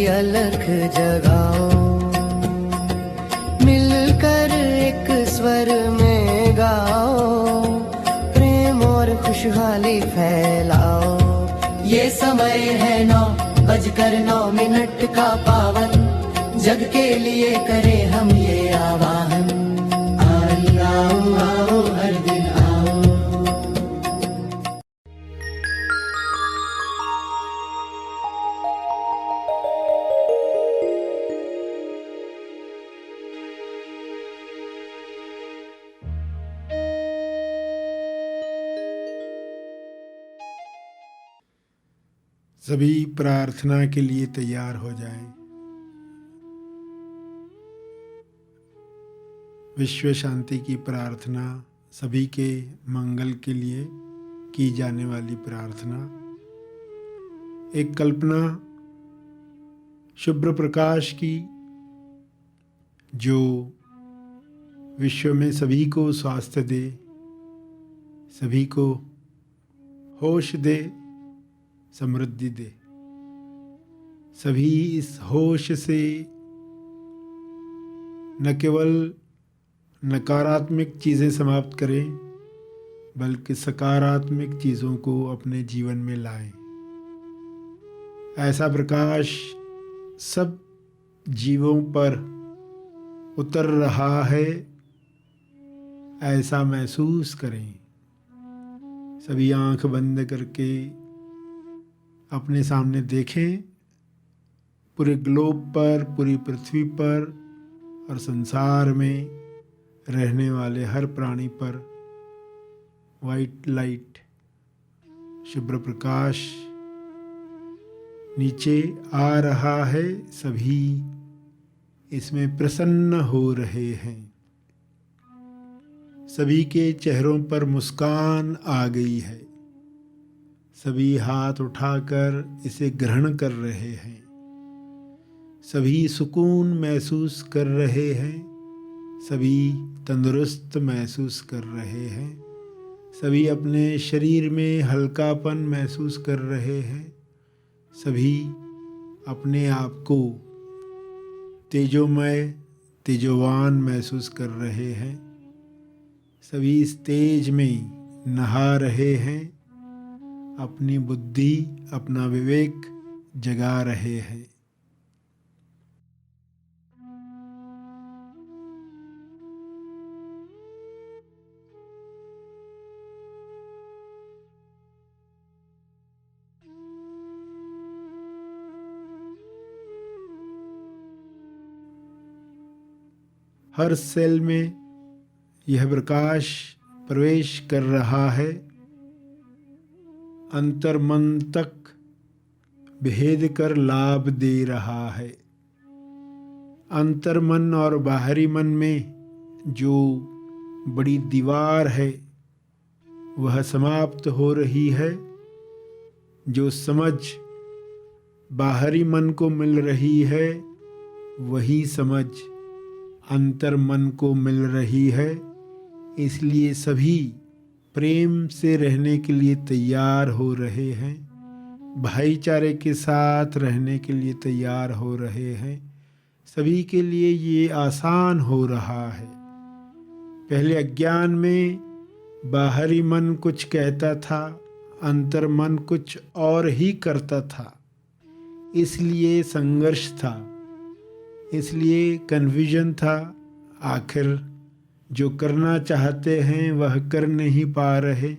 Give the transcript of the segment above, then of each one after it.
अलख जगाओ, मिलकर एक स्वर में गाओ, प्रेम और खुशहाली फैलाओ। ये समय है 9:09 का पावन, जग के लिए करें हम ये आवाहन। आओ आओ हर दिन आओ। सभी प्रार्थना के लिए तैयार हो जाएं। विश्व शांति की प्रार्थना, सभी के मंगल के लिए की जाने वाली प्रार्थना। एक कल्पना शुभ्र प्रकाश की, जो विश्व में सभी को स्वास्थ्य दे, सभी को होश दे, समृद्धि दे। सभी इस होश से न केवल नकारात्मक चीज़ें समाप्त करें, बल्कि सकारात्मक चीज़ों को अपने जीवन में लाएं। ऐसा प्रकाश सब जीवों पर उतर रहा है, ऐसा महसूस करें। सभी आंख बंद करके अपने सामने देखें। पूरे ग्लोब पर, पूरी पृथ्वी पर और संसार में रहने वाले हर प्राणी पर वाइट लाइट, शुभ्र प्रकाश नीचे आ रहा है। सभी इसमें प्रसन्न हो रहे हैं। सभी के चेहरों पर मुस्कान आ गई है। सभी हाथ उठाकर इसे ग्रहण कर रहे हैं। सभी सुकून महसूस कर रहे हैं। सभी तंदुरुस्त महसूस कर रहे हैं। सभी अपने शरीर में हल्कापन महसूस कर रहे हैं। सभी अपने आप को तेजोमय, तेजोवान महसूस कर रहे हैं। सभी इस तेज में नहा रहे हैं। अपनी बुद्धि, अपना विवेक जगा रहे हैं। हर सेल में यह प्रकाश प्रवेश कर रहा है। अंतर्मन तक भेद कर लाभ दे रहा है। अंतर्मन और बाहरी मन में जो बड़ी दीवार है, वह समाप्त हो रही है। जो समझ बाहरी मन को मिल रही है, वही समझ अंतर्मन को मिल रही है। इसलिए सभी प्रेम से रहने के लिए तैयार हो रहे हैं। भाईचारे के साथ रहने के लिए तैयार हो रहे हैं। सभी के लिए ये आसान हो रहा है। पहले अज्ञान में बाहरी मन कुछ कहता था, अंतर्मन कुछ और ही करता था। इसलिए संघर्ष था, इसलिए कन्फ्यूजन था। आखिर जो करना चाहते हैं वह कर नहीं पा रहे,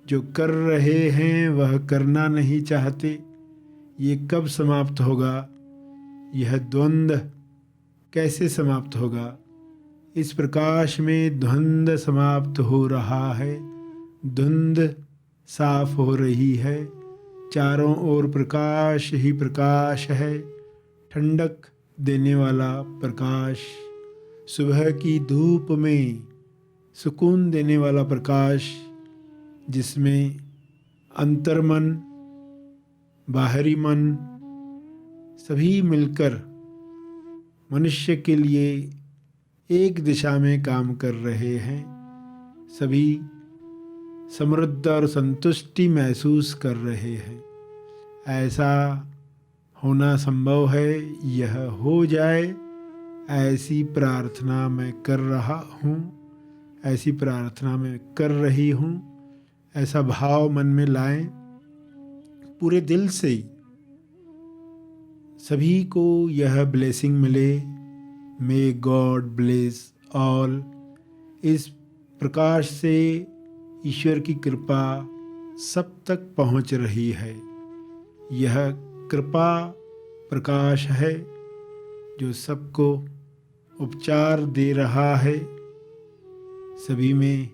जो कर रहे हैं वह करना नहीं चाहते। ये कब समाप्त होगा? यह द्वंद्व कैसे समाप्त होगा? इस प्रकाश में द्वंद्व समाप्त हो रहा है। धुंध साफ हो रही है। चारों ओर प्रकाश ही प्रकाश है। ठंडक देने वाला प्रकाश, सुबह की धूप में सुकून देने वाला प्रकाश, जिसमें अंतर्मन, बाहरी मन सभी मिलकर मनुष्य के लिए एक दिशा में काम कर रहे हैं। सभी समृद्ध और संतुष्टि महसूस कर रहे हैं। ऐसा होना संभव है, यह हो जाए, ऐसी प्रार्थना मैं कर रहा हूँ, ऐसी प्रार्थना मैं कर रही हूँ। ऐसा भाव मन में लाएं पूरे दिल से। सभी को यह ब्लेसिंग मिले। May God bless all. इस प्रकाश से ईश्वर की कृपा सब तक पहुंच रही है। यह कृपा प्रकाश है जो सबको उपचार दे रहा है। सभी में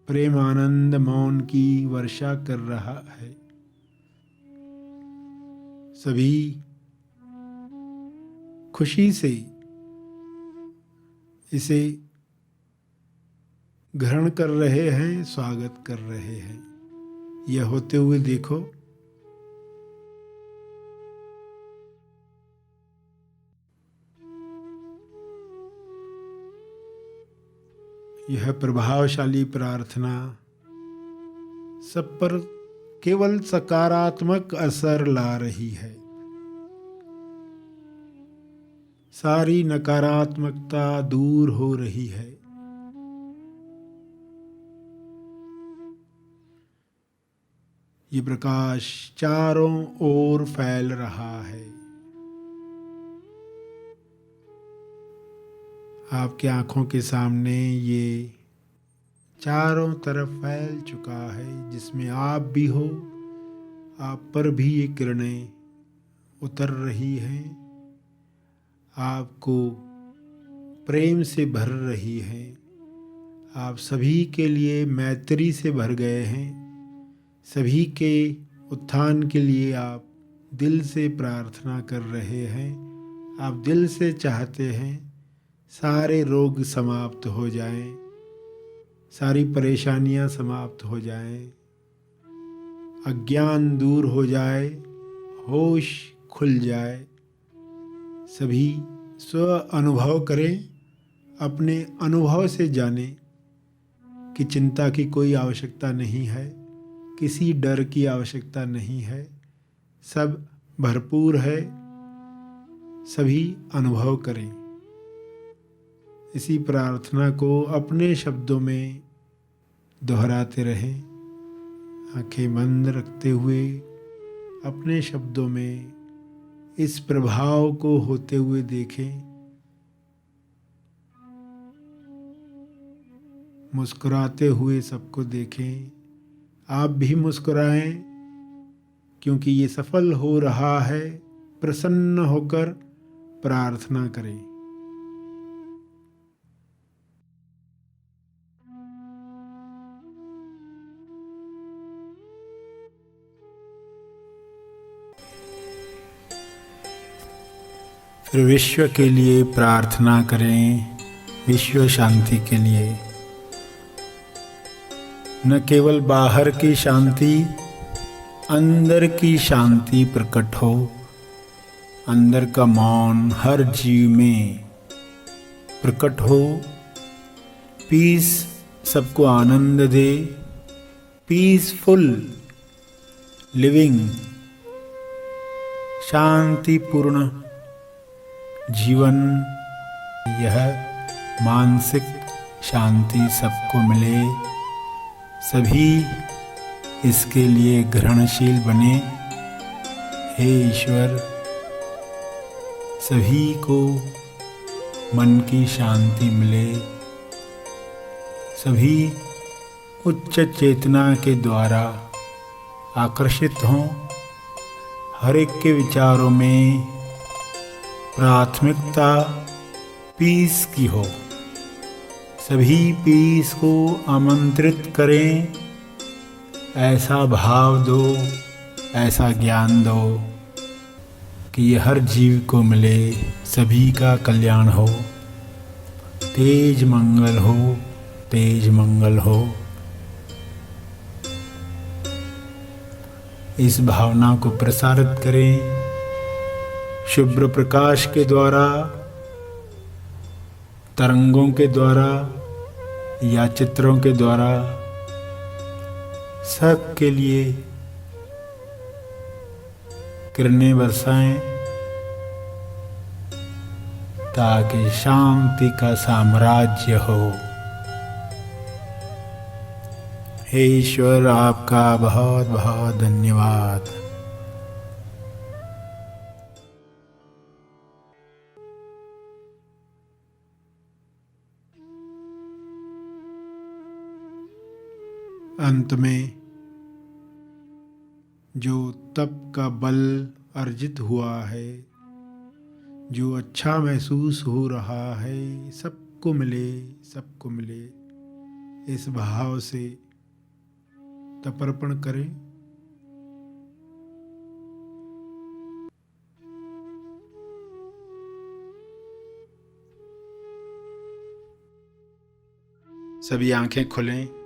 प्रेम आनंद मौन की वर्षा कर रहा है। सभी खुशी से इसे ग्रहण कर रहे हैं, स्वागत कर रहे हैं। यह होते हुए देखो। यह प्रभावशाली प्रार्थना सब पर केवल सकारात्मक असर ला रही है। सारी नकारात्मकता दूर हो रही है। ये प्रकाश चारों ओर फैल रहा है। आपकी आंखों के सामने ये चारों तरफ फैल चुका है, जिसमें आप भी हो। आप पर भी ये किरणें उतर रही हैं, आपको प्रेम से भर रही हैं। आप सभी के लिए मैत्री से भर गए हैं। सभी के उत्थान के लिए आप दिल से प्रार्थना कर रहे हैं। आप दिल से चाहते हैं सारे रोग समाप्त हो जाएं, सारी परेशानियां समाप्त हो जाएं, अज्ञान दूर हो जाए, होश खुल जाए। सभी स्व अनुभव करें, अपने अनुभव से जानें कि चिंता की कोई आवश्यकता नहीं है, किसी डर की आवश्यकता नहीं है। सब भरपूर है। सभी अनुभव करें। इसी प्रार्थना को अपने शब्दों में दोहराते रहें। आंखें बंद रखते हुए अपने शब्दों में इस प्रभाव को होते हुए देखें। मुस्कुराते हुए सबको देखें। आप भी मुस्कुराएं, क्योंकि ये सफल हो रहा है। प्रसन्न होकर प्रार्थना करें। फिर विश्व के लिए प्रार्थना करें, विश्व शांति के लिए। न केवल बाहर की शांति, अंदर की शांति प्रकट हो। अंदर का मौन हर जीव में प्रकट हो। पीस सबको आनंद दे। पीसफुल लिविंग, शांतिपूर्ण जीवन, यह मानसिक शांति सबको मिले। सभी इसके लिए ग्रहणशील बने। हे ईश्वर, सभी को मन की शांति मिले। सभी उच्च चेतना के द्वारा आकर्षित हों। हर एक के विचारों में प्राथमिकता पीस की हो। सभी पीस को आमंत्रित करें। ऐसा भाव दो, ऐसा ज्ञान दो कि ये हर जीव को मिले, सभी का कल्याण हो। तेज मंगल हो, तेज मंगल हो। इस भावना को प्रसारित करें। शुभ्र प्रकाश के द्वारा, तरंगों के द्वारा या चित्रों के द्वारा सब के लिए किरणें बरसाएं ताकि शांति का साम्राज्य हो। हे ईश्वर, आपका बहुत बहुत धन्यवाद। अंत में जो तप का बल अर्जित हुआ है, जो अच्छा महसूस हो रहा है, सबको मिले, सबको मिले, इस भाव से तपर्पण करें। सभी आंखें खुलें।